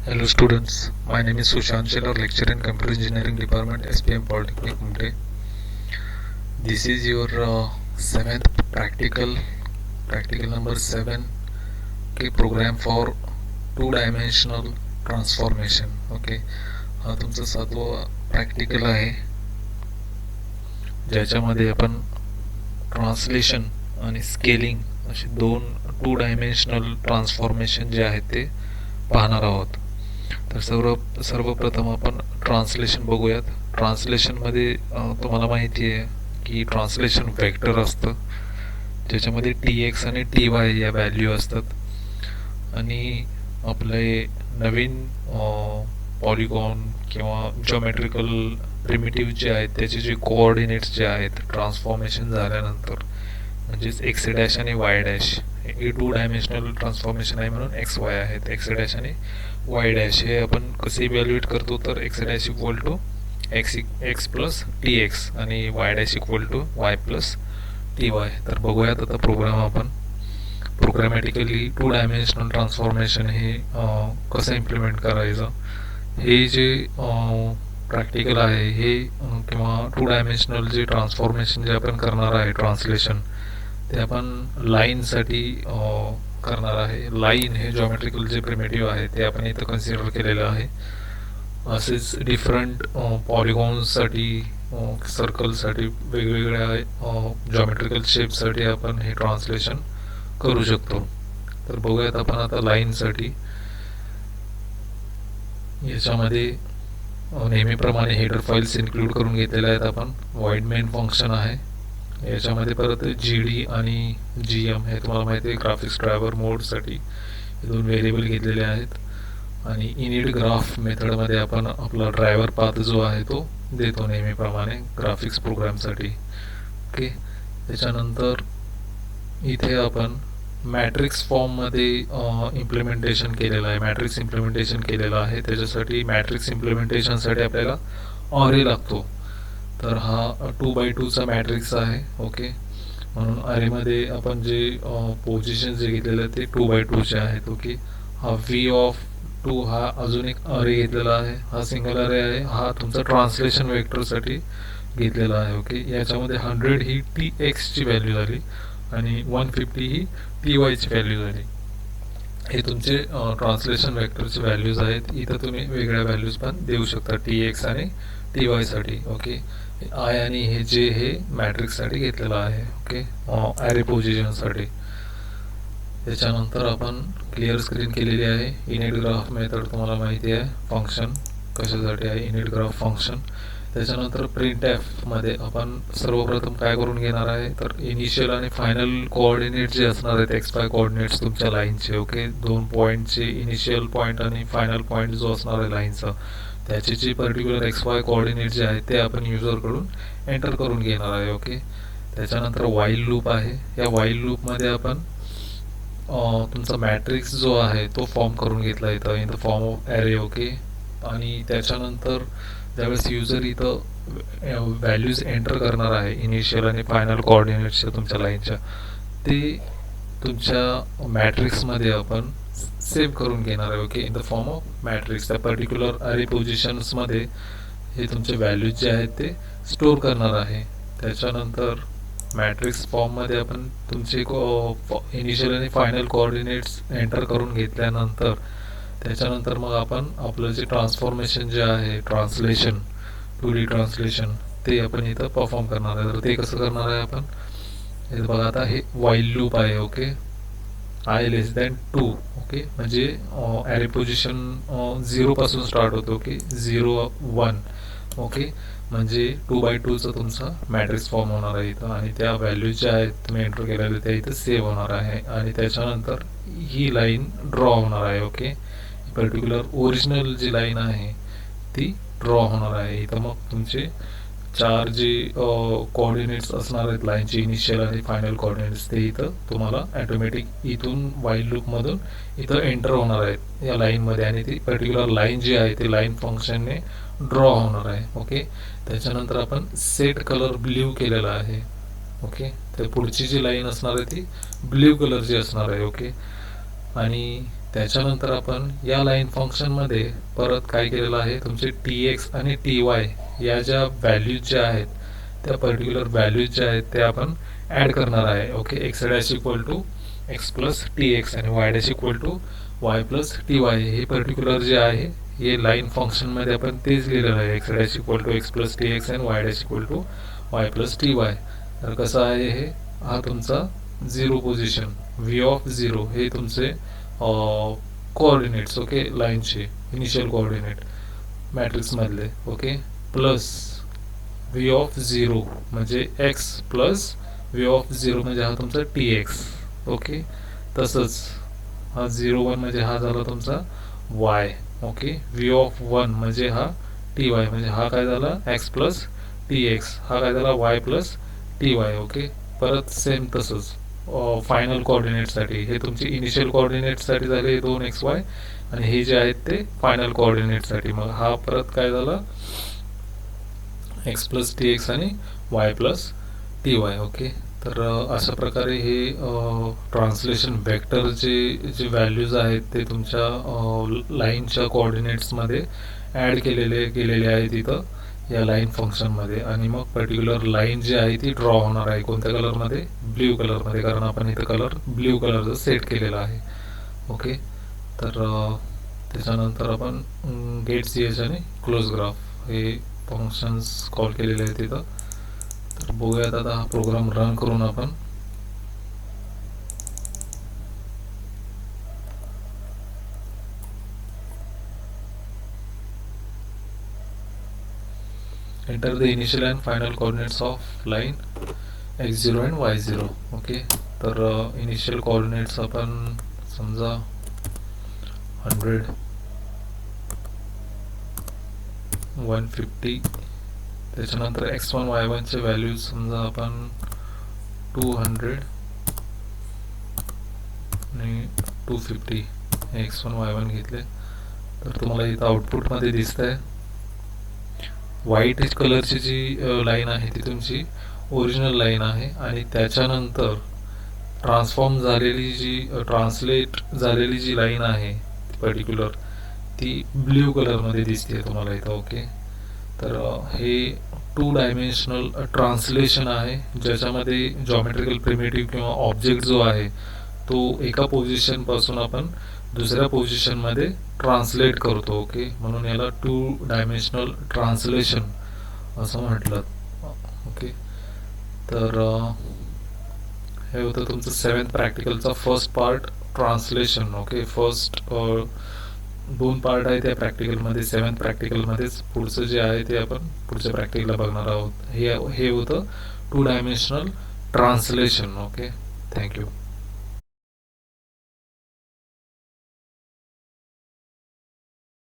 Hello students, my name is Sushant Shelar, lecturer in Computer Engineering Department, SPM Polytechnic Mumbai. This is your seventh practical number 7, okay, program for two-dimensional transformation. Okay, हा तुमचा सातवा practical आहे, ज्याच्यामध्ये आपण translation आणि scaling असे दोन to dimensional transformation जे आहेत ते पाहणार आहोत. तर सर्वप्रथम आपण ट्रान्सलेशन बघूयात. ट्रान्सलेशनमध्ये तुम्हाला माहिती आहे की ट्रान्सलेशन वेक्टर असतं, ज्याच्यामध्ये TX आणि TY या व्हॅल्यू असतात, आणि आपले नवीन पॉलिगॉन किंवा जॉमेट्रिकल प्रिमिटिव्ह जे आहेत त्याचे जे कोऑर्डिनेट्स जे आहेत ट्रान्सफॉर्मेशन झाल्यानंतर, म्हणजेच एक्स डॅश आणि वाय डॅश, हे टू डायमेन्शनल ट्रान्सफॉर्मेशन आहे म्हणून XY आहेत. एक्स डॅश आणि वाय डॅश हे आपण कसे इव्हॅल्युएट करतो, तर X dash equal to X plus TX आणि Y dash equal to Y plus TY. तर बघूयात आता प्रोग्राम आपण प्रोग्रॅमॅटिकली टू डायमेन्शनल ट्रान्सफॉर्मेशन हे कसं इम्प्लिमेंट करायचं. हे जे प्रॅक्टिकल आहे हे किंवा टू डायमेन्शनल जे ट्रान्सफॉर्मेशन जे आपण करणार आहे ट्रान्सलेशन, ते आपण लाईनसाठी करणार आहे. लाईन हे जॉमेट्रिकल जे प्रिमिटिव्ह आहे ते आपण इथं कन्सिडर केलेलं आहे. असेच डिफरंट पॉलिगॉन्ससाठी, सर्कलसाठी, वेगवेगळ्या जॉमेट्रिकल शेपसाठी आपण हे ट्रान्सलेशन करू शकतो. तर बघूयात आपण आता लाईनसाठी. याच्यामध्ये नेहमीप्रमाणे हेडर फाईल्स इन्क्लूड करून घेतलेल्या आहेत आपण. वॉइड मेन फंक्शन आहे, याच्यामध्ये परत GD आणि GM हे तुम्हाला माहिती आहे ग्राफिक्स ड्रायव्हर मोडसाठी हे दोन व्हेरिएबल घेतलेले आहेत. आणि इनिट ग्राफ मेथडमध्ये आपण आपला ड्रायव्हर पाथ जो आहे तो देतो नेहमीप्रमाणे ग्राफिक्स प्रोग्रामसाठी. ओके, त्याच्यानंतर इथे आपण मॅट्रिक्स फॉर्ममध्ये इम्प्लिमेंटेशन केलेलं आहे, मॅट्रिक्स इम्प्लिमेंटेशन केलेलं आहे. त्याच्यासाठी मॅट्रिक्स इम्प्लिमेंटेशनसाठी आपल्याला ऑरे लागतो. तर हा 2x2चा मॅट्रिक्स आहे. ओके, म्हणून अरेमध्ये आपण जे पोझिशन जे घेतलेलं आहे ते 2x2चे आहेत. ओके, हा V(2) हा अजून एक अरे घेतलेला आहे, हा सिंगल अरे आहे, हा तुमचा ट्रान्सलेशन वेक्टरसाठी घेतलेला आहे. ओके, याच्यामध्ये 100 ही TXची व्हॅल्यू झाली आणि 150 ही TYची व्हॅल्यू झाली. हे तुमचे ट्रान्सलेशन वेक्टरचे व्हॅल्यूज आहेत. इथं तुम्ही वेगळ्या व्हॅल्यूज पण देऊ शकता TX आणि TYसाठी. ओके, I आणि हे जे हे मॅट्रिक्ससाठी घेतलेलं आहे. ओके, ॲरे पोझिशनसाठी. त्याच्यानंतर आपण क्लिअर स्क्रीन केलेली आहे. इनिट ग्राफ मेथड तुम्हाला माहिती आहे, फंक्शन कशासाठी आहे इनिट ग्राफ फंक्शन. त्याच्यानंतर प्रिंटएफमध्ये आपण सर्वप्रथम काय करून घेणार आहे, तर इनिशियल आणि फायनल कोऑर्डिनेट जे असणार आहेत XY कोऑर्डिनेट्स तुमच्या लाईनचे. ओके, दोन पॉईंटचे इनिशियल पॉईंट आणि फायनल पॉईंट जो असणार आहे लाईनचा, त्याचे जे पर्टिक्युलर XY कोऑर्डिनेट जे आहेत ते आपण युजरकडून एंटर करून घेणार आहे. ओके, त्याच्यानंतर वाईल लूप आहे. या वाईल लूपमध्ये आपण तुमचा मॅट्रिक्स जो आहे तो फॉर्म करून घेतला इथं in the form of array. Okay, आणि त्याच्यानंतर ज्यावेळेस युजर इथं व्हॅल्यूज एंटर करणार आहे इनिशियल आणि फायनल कोऑर्डिनेट्सच्या तुमच्या लाईनच्या, ते तुमच्या मॅट्रिक्समध्ये आपण सेव्ह करून घेणार आहे. Okay, in the form of matrix. त्या पर्टिक्युलर अरे पोझिशन्समध्ये हे तुमचे व्हॅल्यूज जे आहेत ते स्टोअर करणार आहे. त्याच्यानंतर मॅट्रिक्स फॉर्ममध्ये आपण तुमचे इनिशियल आणि फायनल कोऑर्डिनेट्स एंटर करून घेतल्यानंतर त्याच्यानंतर मग आपण आपलं जे ट्रान्सफॉर्मेशन जे आहे ट्रान्सलेशन 2D ट्रान्सलेशन ते आपण इथं परफॉर्म करणार आहे. तर ते कसं करणार आहे आपण, हे बघा आता हे वाईल लूप आहे. Okay, I<2. ओके, म्हणजे ॲरे पोझिशन 0 पासून स्टार्ट होतो. ओके, 0 1. ओके, म्हणजे 2x2चा तुमचा मॅट्रिक्स फॉर्म होणार आहे इथं, आणि त्या व्हॅल्यूज ज्या आहेत तुम्ही एंटर केलेल्या त्या इथं सेव्ह होणार आहे. आणि त्याच्यानंतर ही लाईन ड्रॉ होणार आहे. ओके, पर्टिक्युलर ओरिजिनल जी लाईन आहे ती ड्रॉ होणार आहे इथं. मग तुमचे चार जे कोऑर्डिनेट्स असणार आहेत लाईनचे इनिशियल आणि फायनल कोऑर्डिनेट्स ते इथं तुम्हाला ॲटोमॅटिक इथून वाईल लूपमधून इथं एंटर होणार आहेत या लाईनमध्ये, आणि ती पर्टिक्युलर लाईन जी आहे ती लाईन फंक्शनने ड्रॉ होणार आहे. ओके, त्याच्यानंतर आपण सेट कलर ब्ल्यू केलेला आहे. ओके, तर पुढची जी लाईन असणार आहे ती ब्ल्यू कलरची असणार आहे. ओके, आणि त्याच्यानंतर आपण या लाईन फंक्शनमध्ये परत काय केलेलं आहे, तुमचे TX आणि TY या ज्या व्हॅल्यूज ज्या आहेत त्या पर्टिक्युलर व्हॅल्यूज ज्या आहेत त्या आपण ॲड करणार आहे. Okay, X dash equal to X plus TX आणि Y dash equal to Y plus TY हे पर्टिक्युलर जे आहे हे लाईन फंक्शनमध्ये आपण तेच लिहिलेलं आहे, X dash equal to X plus TX आणि Y dash equal to Y plus TY. तर कसं आहे हे, हा तुमचा 0 पोझिशन व्ही ऑफ 0 हे तुमचे कोऑर्डिनेट्स, ओके, लाईनचे इनिशियल कोऑर्डिनेट मॅट्रिक्समधले, ओके, प्लस व्ही ऑफ 0 म्हणजे एक्स प्लस व्ही ऑफ 0 म्हणजे हा तुमचा TX, ओके. तसंच हा 0 1 म्हणजे हा झाला तुमचा वाय, ओके. व्ही ऑफ 1 म्हणजे हा TY म्हणजे हा काय झाला एक्स प्लस TX, हा काय झाला वाय प्लस TY, ओके. परत सेम तसंच फायनल कोऑर्डिनेटसाठी हे तुमचे इनिशियल कोऑर्डिनेटसाठी झाले 2XY आणि हे जे आहेत ते फायनल कोऑर्डिनेटसाठी. मग हा परत काय झाला एक्स प्लस TX आणि वाय प्लस TY, ओके. तर अशा प्रकारे हे ट्रान्सलेशन व्हेक्टरचे जे व्हॅल्यूज आहेत ते तुमच्या लाईनच्या कोऑर्डिनेट्समध्ये ॲड केलेले आहेत इथं या लाईन फंक्शनमध्ये. आणि मग पर्टिक्युलर लाईन जी आहे ती ड्रॉ होणार आहे कोणत्या कलरमध्ये, ब्ल्यू कलरमध्ये, कारण आपण इथं कलर ब्ल्यू कलरचं सेट केलेला आहे, ओके. तर त्याच्यानंतर आपण गेट CH आणि क्लोज ग्राफ हे फंक्शन्स कॉल केलेले आहेत इथं. तर बघूयात आता हा प्रोग्राम रन करून आपण. Enter the initial and final coordinates of line x0 and y0, okay. तर इनिशियल कोऑर्डिनेट्स आपण समजा 100 150, त्याच्यानंतर x1 y1 चे व्हॅल्यूज समजा आपण 200 आणि 250 हे x1 y1 घेतले. तर तुम्हाला इथं आउटपुटमध्ये दिसत आहे व्हाईट कलरची जी लाईन आहे ती तुमची ओरिजिनल लाईन आहे आणि त्याच्यानंतर ट्रान्सलेट झालेली जी लाईन आहे पर्टिक्युलर ती ब्ल्यू कलरमध्ये दिसते तुम्हाला इथं, ओके. तर हे 2 डायमेन्शनल ट्रान्सलेशन आहे ज्याच्यामध्ये जॉमेट्रिकल प्रिमिटिव्ह किंवा ऑब्जेक्ट जो आहे तो एका पोझिशनपासून आपण दुसऱ्या पोझिशनमध्ये ट्रान्सलेट करतो, ओके. म्हणून याला 2 डायमेन्शनल ट्रान्सलेशन असं म्हटलं, ओके. तर हे होतं तुमचं 7th प्रॅक्टिकलचा first part translation, okay. First 2 part आहे त्या प्रॅक्टिकलमध्ये. 7th प्रॅक्टिकलमध्येच पुढचं जे आहे ते आपण पुढच्या प्रॅक्टिकलला बघणार आहोत. हे होतं 2 डायमेन्शनल ट्रान्सलेशन, ओके. थँक्यू.